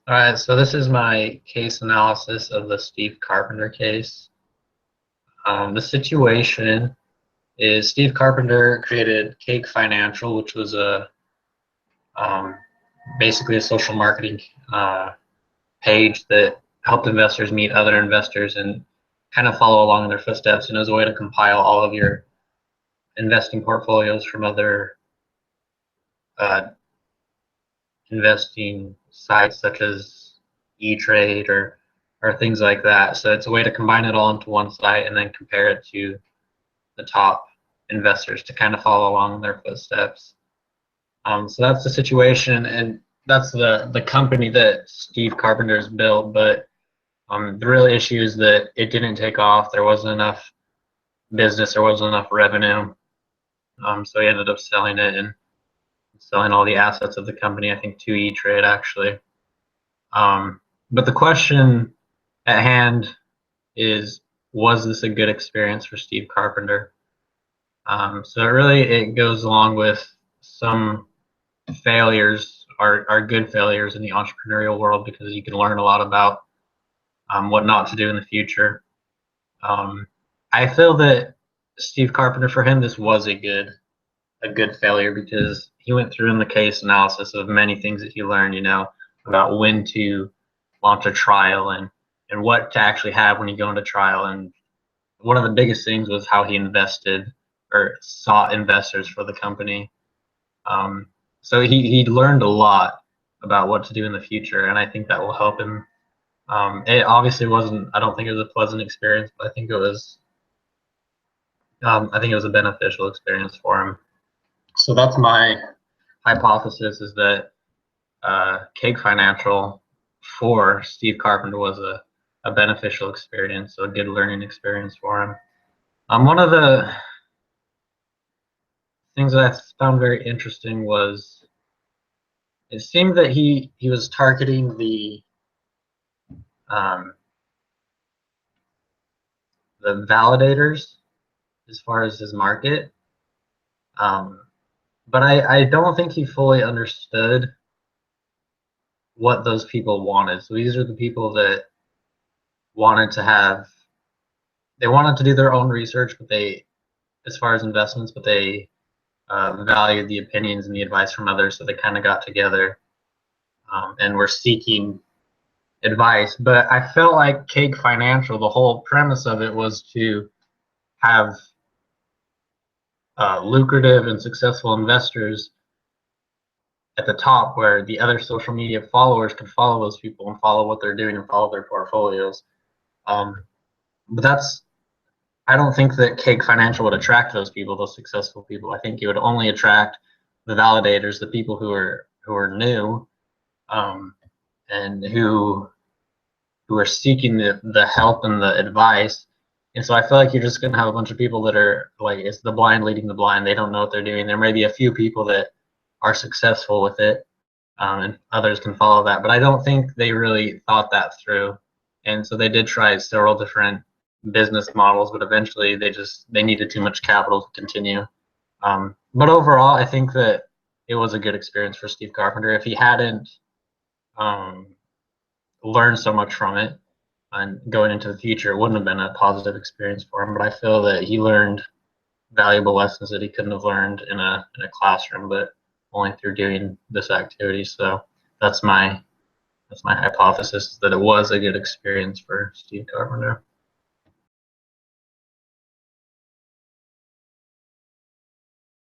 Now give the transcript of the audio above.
All right, so this is my case analysis of the Steve Carpenter case. The situation is Steve Carpenter created Cake Financial, which was a um, basically a social marketing uh, page that helped investors meet other investors and kind of follow along in their footsteps. And it was a way to compile all of your investing portfolios from other uh, investing sites such as E-Trade or things like that. So it's a way to combine it all into one site and then compare it to the top investors to kind of follow along their footsteps. So that's the situation, and that's the company that Steve Carpenter's built. But the real issue is that it didn't take off. There wasn't enough business. There wasn't enough revenue. So he ended up selling it and selling all the assets of the company. I think to E-Trade actually. Um, but the question at hand is, was this a good experience for Steve Carpenter? So really, it goes along with some failures are good failures in the entrepreneurial world because you can learn a lot about what not to do in the future. Um, I feel that Steve Carpenter, for him, this was a good failure because he went through in the case analysis of many things that he learned, about when to launch a trial and what to actually have when you go into trial. And one of the biggest things was how he invested or sought investors for the company. Um, so he learned a lot about what to do in the future, and I think that will help him. It obviously wasn't. I don't think it was a pleasant experience, but I think it was. I think it was a beneficial experience for him. So that's my hypothesis: is that Cake Financial for Steve Carpenter was a beneficial experience, so a good learning experience for him. One of the things that I found very interesting was it seemed that he was targeting um, the validators as far as his market, um, but I don't think he fully understood what those people wanted. So these are the people that wanted to have they wanted to do their own research, but they as far as investments, but they valued the opinions and the advice from others, so they kind of got together and were seeking advice. But I felt like Cake Financial, the whole premise of it was to have lucrative and successful investors at the top where the other social media followers could follow those people and follow what they're doing and follow their portfolios. Um, but I don't think that Cake Financial would attract those people, those successful people. I think it would only attract the validators, the people who are new, um, and who are seeking the help and the advice. And so I feel like you're just going to have a bunch of people that are like, it's the blind leading the blind. They don't know what they're doing. There may be a few people that are successful with it, and others can follow that. But I don't think they really thought that through. And so they did try several different business models, but eventually they needed too much capital to continue. But overall, I think that it was a good experience for Steve Carpenter. If he hadn't um, learned so much from it and going into the future, it wouldn't have been a positive experience for him. But I feel that he learned valuable lessons that he couldn't have learned in a classroom, but only through doing this activity. So that's my hypothesis, that it was a good experience for Steve Carpenter.